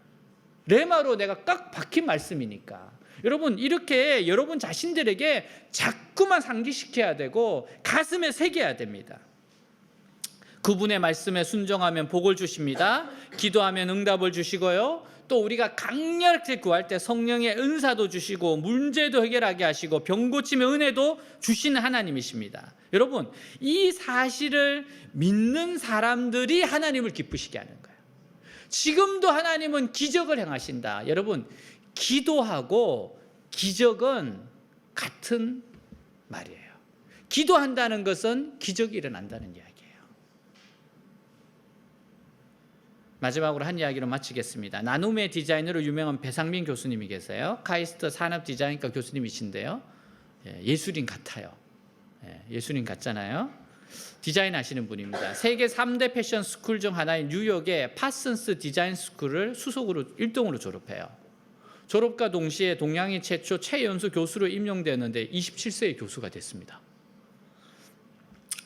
레마로 내가 꽉 박힌 말씀이니까. 여러분, 이렇게 여러분 자신들에게 자꾸만 상기시켜야 되고 가슴에 새겨야 됩니다. 그분의 말씀에 순종하면 복을 주십니다. 기도하면 응답을 주시고요. 또 우리가 강력히 구할 때 성령의 은사도 주시고 문제도 해결하게 하시고 병 고침의 은혜도 주시는 하나님이십니다. 여러분, 이 사실을 믿는 사람들이 하나님을 기쁘시게 하는 거예요. 지금도 하나님은 기적을 행하신다. 여러분, 기도하고 기적은 같은 말이에요. 기도한다는 것은 기적이 일어난다는 이야기예요. 마지막으로 한 이야기로 마치겠습니다. 나눔의 디자이너로 유명한 배상민 교수님이 계세요. 카이스트 산업디자인과 교수님이신데요. 예술인 같아요. 예술인 같잖아요. 디자인 하시는 분입니다. 세계 3대 패션 스쿨 중 하나인 뉴욕의 파슨스 디자인 스쿨을 수석으로 1등으로 졸업해요. 졸업과 동시에 동양인 최초 최연소 교수로 임용되었는데 27세의 교수가 됐습니다.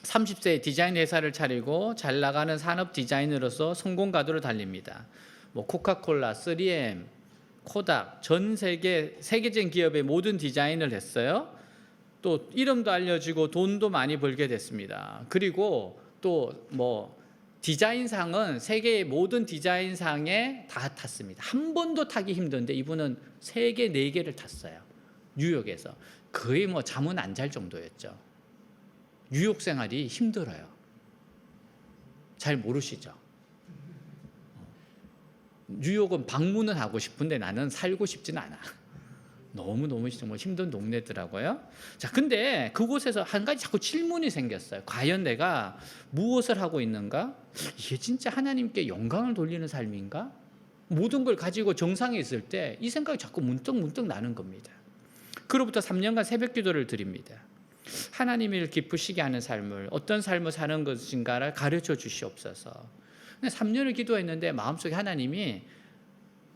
30세에 디자인 회사를 차리고 잘 나가는 산업 디자이너로서 성공 가도를 달립니다. 코카콜라, 3M, 코닥, 전 세계적인 기업의 모든 디자인을 했어요. 또 이름도 알려지고 돈도 많이 벌게 됐습니다. 그리고 또 디자인상은 세계의 모든 디자인상에 다 탔습니다. 한 번도 타기 힘든데 이분은 3개, 4개를 탔어요. 뉴욕에서. 거의 잠은 안 잘 정도였죠. 뉴욕 생활이 힘들어요. 잘 모르시죠? 뉴욕은 방문은 하고 싶은데 나는 살고 싶지는 않아. 너무너무 정말 힘든 동네더라고요. 자, 근데 그곳에서 한 가지 자꾸 질문이 생겼어요. 과연 내가 무엇을 하고 있는가? 이게 진짜 하나님께 영광을 돌리는 삶인가? 모든 걸 가지고 정상에 있을 때 이 생각이 자꾸 문득 나는 겁니다. 그로부터 3년간 새벽 기도를 드립니다. 하나님을 기쁘시게 하는 삶을, 어떤 삶을 사는 것인가를 가르쳐 주시옵소서. 3년을 기도했는데 마음속에 하나님이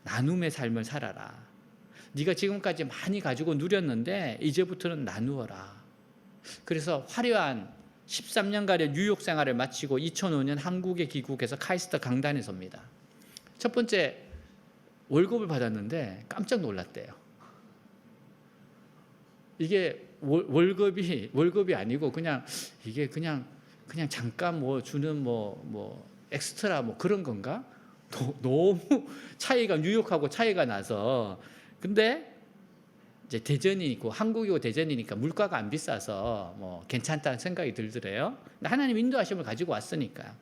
나눔의 삶을 살아라. 네가 지금까지 많이 가지고 누렸는데 이제부터는 나누어라. 그래서 화려한 13년간의 뉴욕 생활을 마치고 2005년 한국에 귀국해서 카이스트 강단에 섭니다. 첫 번째 월급을 받았는데 깜짝 놀랐대요. 이게 월급이 아니고 그냥 이게 그냥 잠깐 뭐 주는 뭐 엑스트라 뭐 그런 건가? 너무 차이가 뉴욕하고 차이가 나서. 근데 이제 대전이고 한국이고 대전이니까 물가가 안 비싸서 뭐 괜찮다는 생각이 들더래요. 하나님 인도하심을 가지고 왔으니까.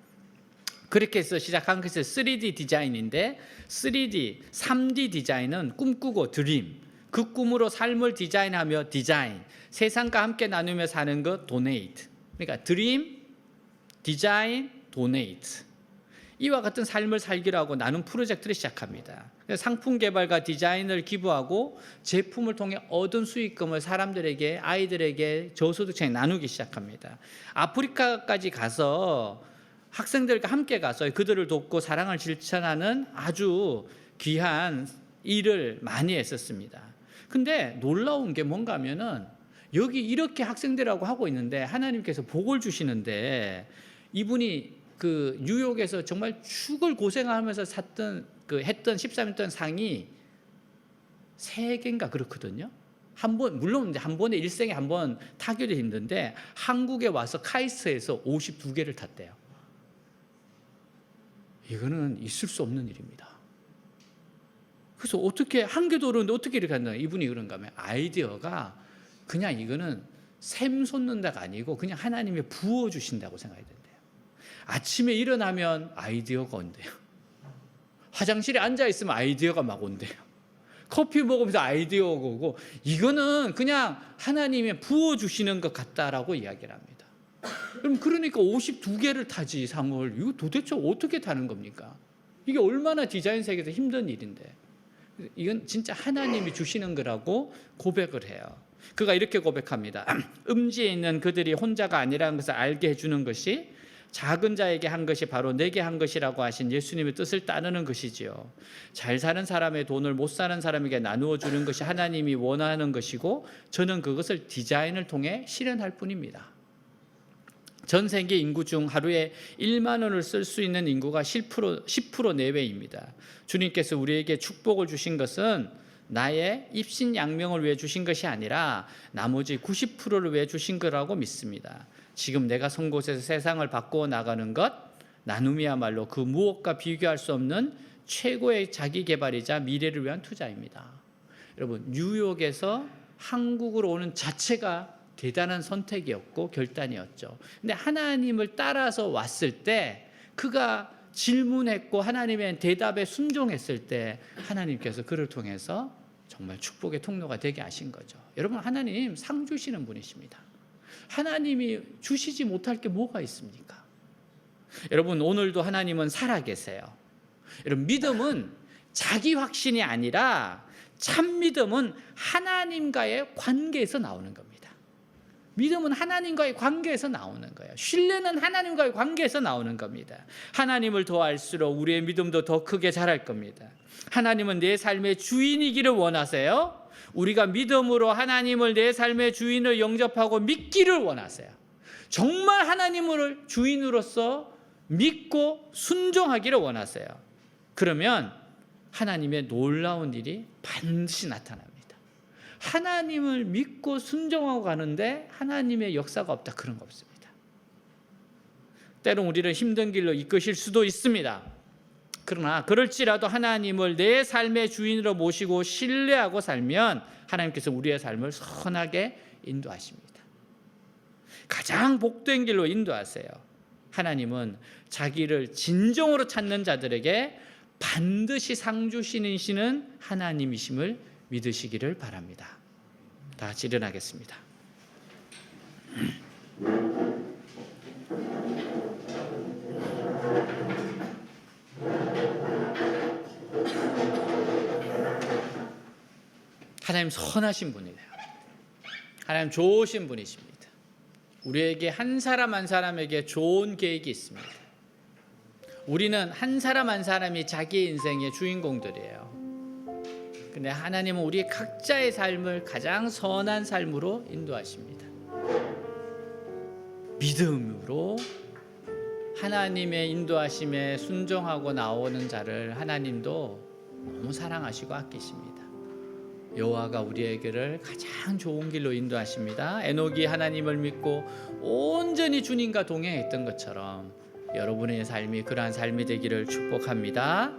그렇게 해서 시작한 것이 3D 디자인인데 3D 디자인은 꿈꾸고 드림, 그 꿈으로 삶을 디자인하며 디자인, 세상과 함께 나누며 사는 것 도네이트. 그러니까 드림, 디자인, 도네이트. 이와 같은 삶을 살기로 하고 나눔 프로젝트를 시작합니다. 상품 개발과 디자인을 기부하고 제품을 통해 얻은 수익금을 사람들에게, 아이들에게, 저소득층에 나누기 시작합니다. 아프리카까지 가서 학생들과 함께 가서 그들을 돕고 사랑을 실천하는 아주 귀한 일을 많이 했었습니다. 근데 놀라운 게 뭔가 하면은 여기 이렇게 학생들하고 하고 있는데 하나님께서 복을 주시는데 이분이 그 뉴욕에서 정말 죽을 고생하면서 했던 13년 상이 3개인가 그렇거든요. 물론 한 번에 일생에 한 번 타기도 힘든데 한국에 와서 카이스트에서 52개를 탔대요. 이거는 있을 수 없는 일입니다. 그래서 어떻게 한 개도 어려운데 어떻게 이렇게 한다? 이분이 그런가 하면 아이디어가 그냥 이거는 샘 솟는다가 아니고 그냥 하나님이 부어 주신다고 생각해야 된대요. 아침에 일어나면 아이디어가 온대요. 화장실에 앉아 있으면 아이디어가 막 온대요. 커피 먹으면서 아이디어가 오고 이거는 그냥 하나님이 부어 주시는 것 같다라고 이야기를 합니다. 그럼 그러니까 52개를 타지 상을 이거 도대체 어떻게 타는 겁니까? 이게 얼마나 디자인 세계에서 힘든 일인데 이건 진짜 하나님이 주시는 거라고 고백을 해요. 그가 이렇게 고백합니다. 음지에 있는 그들이 혼자가 아니라는 것을 알게 해주는 것이 작은 자에게 한 것이 바로 내게 한 것이라고 하신 예수님의 뜻을 따르는 것이지요. 잘 사는 사람의 돈을 못 사는 사람에게 나누어 주는 것이 하나님이 원하는 것이고 저는 그것을 디자인을 통해 실현할 뿐입니다. 전 세계 인구 중 하루에 1만 원을 쓸 수 있는 인구가 10% 내외입니다. 주님께서 우리에게 축복을 주신 것은 나의 입신양명을 위해 주신 것이 아니라 나머지 90%를 위해 주신 거라고 믿습니다. 지금 내가 선 곳에서 세상을 바꾸어 나가는 것, 나눔이야말로 그 무엇과 비교할 수 없는 최고의 자기개발이자 미래를 위한 투자입니다. 여러분, 뉴욕에서 한국으로 오는 자체가 대단한 선택이었고 결단이었죠. 근데 하나님을 따라서 왔을 때 그가 질문했고 하나님의 대답에 순종했을 때 하나님께서 그를 통해서 정말 축복의 통로가 되게 하신 거죠. 여러분, 하나님 상 주시는 분이십니다. 하나님이 주시지 못할 게 뭐가 있습니까? 여러분, 오늘도 하나님은 살아계세요. 여러분, 믿음은 자기 확신이 아니라 참 믿음은 하나님과의 관계에서 나오는 겁니다. 믿음은 하나님과의 관계에서 나오는 거예요. 신뢰는 하나님과의 관계에서 나오는 겁니다. 하나님을 더 알수록 우리의 믿음도 더 크게 자랄 겁니다. 하나님은 내 삶의 주인이기를 원하세요. 우리가 믿음으로 하나님을 내 삶의 주인을 영접하고 믿기를 원하세요. 정말 하나님을 주인으로서 믿고 순종하기를 원하세요. 그러면 하나님의 놀라운 일이 반드시 나타납니다. 하나님을 믿고 순종하고 가는데 하나님의 역사가 없다, 그런 거 없습니다. 때론 우리를 힘든 길로 이끄실 수도 있습니다. 그러나 그럴지라도 하나님을 내 삶의 주인으로 모시고 신뢰하고 살면 하나님께서 우리의 삶을 선하게 인도하십니다. 가장 복된 길로 인도하세요. 하나님은 자기를 진정으로 찾는 자들에게 반드시 상 주시는 하나님이심을 믿으시기를 바랍니다. 다 같이 일어나겠습니다. 하나님 선하신 분이에요. 하나님 좋으신 분이십니다. 우리에게 한 사람 한 사람에게 좋은 계획이 있습니다. 우리는 한 사람 한 사람이 자기의 인생의 주인공들이에요. 근데 하나님은 우리 각자의 삶을 가장 선한 삶으로 인도하십니다. 믿음으로 하나님의 인도하심에 순종하고 나오는 자를 하나님도 너무 사랑하시고 아끼십니다. 여호와가 우리에게를 가장 좋은 길로 인도하십니다. 에녹이 하나님을 믿고 온전히 주님과 동행했던 것처럼 여러분의 삶이 그러한 삶이 되기를 축복합니다.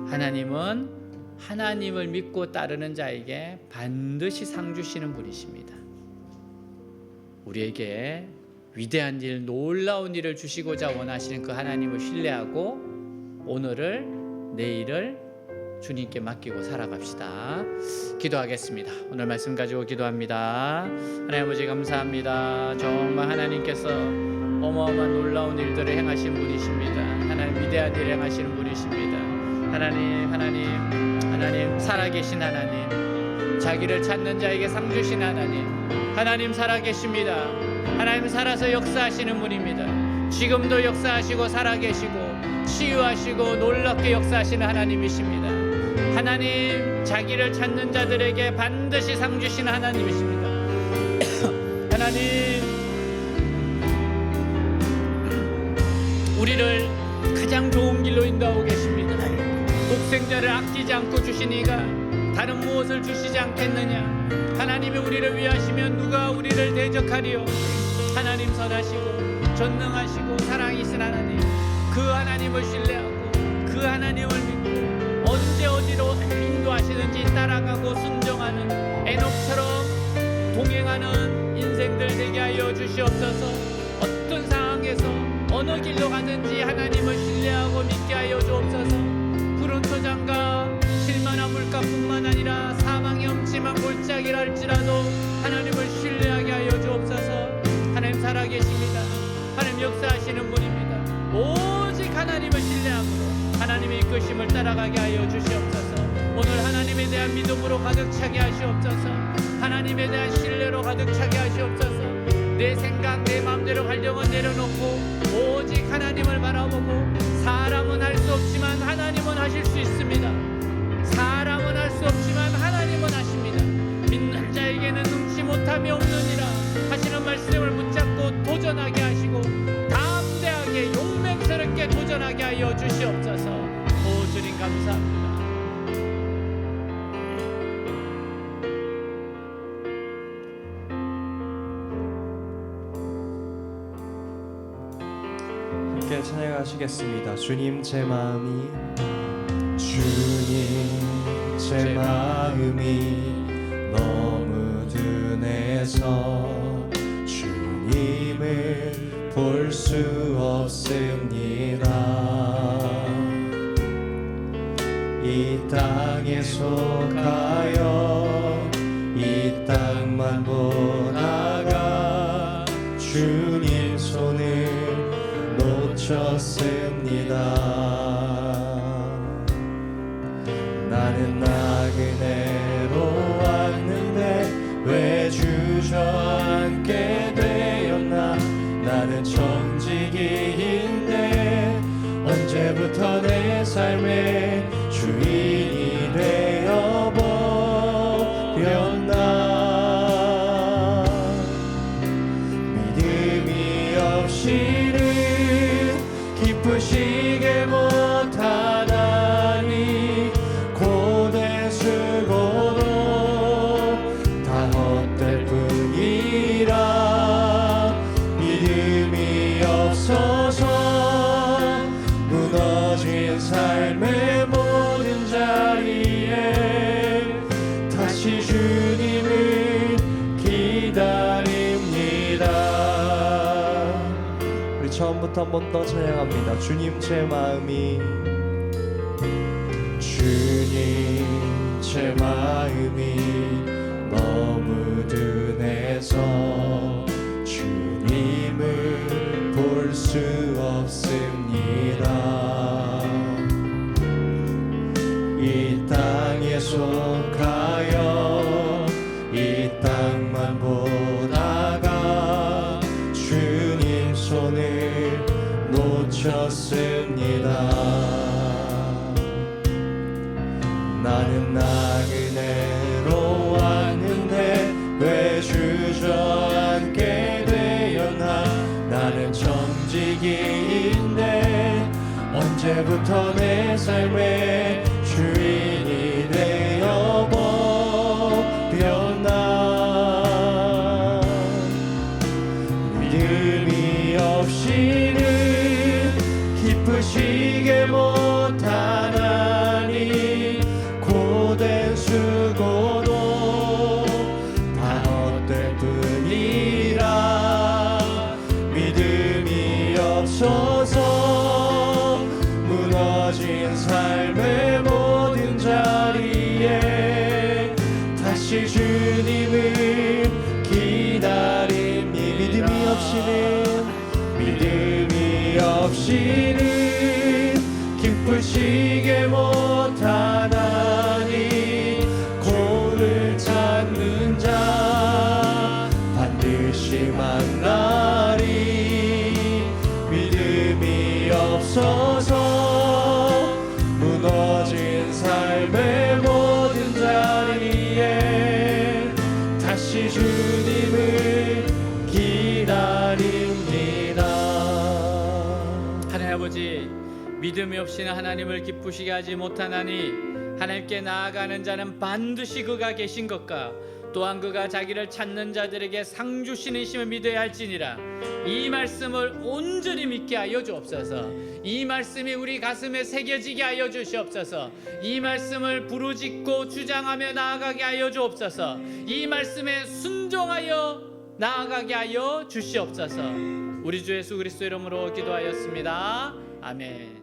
하나님은 하나님을 믿고 따르는 자에게 반드시 상 주시는 분이십니다. 우리에게 위대한 일, 놀라운 일을 주시고자 원하시는 그 하나님을 신뢰하고 오늘을, 내일을 주님께 맡기고 살아갑시다. 기도하겠습니다. 오늘 말씀 가지고 기도합니다. 하나님 아버지 감사합니다. 정말 하나님께서 어마어마한 놀라운 일들을 행하신 분이십니다. 하나님 위대한 일을 행하시는 분이십니다. 하나님 살아계신 하나님, 자기를 찾는 자에게 상 주신 하나님 살아계십니다. 하나님 살아서 역사하시는 분입니다. 지금도 역사하시고 살아계시고 치유하시고 놀랍게 역사하시는 하나님이십니다. 하나님 자기를 찾는 자들에게 반드시 상 주시는 하나님이십니다. 하나님 우리를 가장 좋은 길로 인도하고 계십니다. 독생자를 아끼지 않고 주시니가 다른 무엇을 주시지 않겠느냐. 하나님이 우리를 위하시면 누가 우리를 대적하리요. 하나님 선하시고 전능하시고 사랑이신 하나님, 그 하나님을 신뢰하고 그 하나님을 믿고 언제 어디로 인도하시는지 따라가고 순종하는 에녹처럼 동행하는 인생들 되게 하여 주시옵소서. 어떤 상황에서 어느 길로 가든지 하나님을 신뢰하고 믿게 하여 주옵소서. 푸른 토장과 실만한 물가뿐만 아니라 사망의 엄침한 골짜기라 할지라도 하나님을 신뢰하게 하여 주옵소서. 하나님 살아계십니다. 하나님 역사하시는 분입니다. 오직 하나님을 신뢰함으로 하나님의 이끄심을 따라가게 하여 주시옵소서. 오늘 하나님에 대한 믿음으로 가득 차게 하시옵소서. 하나님에 대한 신뢰로 가득 차게 하시옵소서. 내 생각 내 마음대로 가려면 내려놓고 오직 하나님을 바라보고, 사람은 할 수 없지만 하나님은 하실 수 있습니다. 사람은 할 수 없지만 하나님은 하십니다. 믿는 자에게는 능치 못함이 없느니라 하시는 말씀을 붙잡고 도전하게 하시고 담대하게 용맹스럽게 도전하게 하여 주시옵소서. 오 주님 감사합니다. 함께 찬양하시겠습니다. 주님 제 마음이, 주님 제 마음이 너무 둔해서 주님을 볼 수 없습니다. 이 땅에 속하여 이 땅만 보다가 주님 손을 놓쳤습니다. 나는 나그네로 왔는데 왜 주저앉게 되었나. 나는 청지기인데 언제부터 내 삶의 주인이 되어버렸나. 믿음이 없이는 기쁘시게 못하나니 고된 수고도 다 헛될 뿐이라. 믿음이 없어서 무너진 삶의 모든 자리에 다시 주님을 기다립니다. 우리 처음부터 한 번 더 찬양합니다. 주님 제 마음이, 주님 제 마음이 너무 둔해서 주님을 볼 수 없습니다. 이 땅에 속하여 이 땅만 보다가 주님 손을 놓쳤습니다. 나는 나그네로 왔는데 왜 주저앉게 되었나. 나는 청지기인데 언제부터 내 삶의 주인이 되어버렸나. 믿음이 없이는 기쁘시게 못하나니 고된 수고도 다 헛될 뿐이라. 믿음이 없어서 무너진 삶의 모든 자리에 다시 주님을 기다립니다. 믿음이 없이는 기쁘시게 못하나니 고를 찾는 자 반드시 만나리. 믿음이 없어서 무너진 삶의 모든 자리에 다시 주님을 기다립니다. 하나님 아버지, 믿음이 없이는 하나님을 기쁘시게 하지 못하나니 하나님께 나아가는 자는 반드시 그가 계신 것과 또한 그가 자기를 찾는 자들에게 상 주시는 심을 믿어야 할지니라. 이 말씀을 온전히 믿게 하여 주옵소서. 이 말씀이 우리 가슴에 새겨지게 하여 주시옵소서. 이 말씀을 부르짖고 주장하며 나아가게 하여 주옵소서. 이 말씀에 순종하여 나아가게 하여 주시옵소서. 우리 주 예수 그리스도 이름으로 기도하였습니다. 아멘.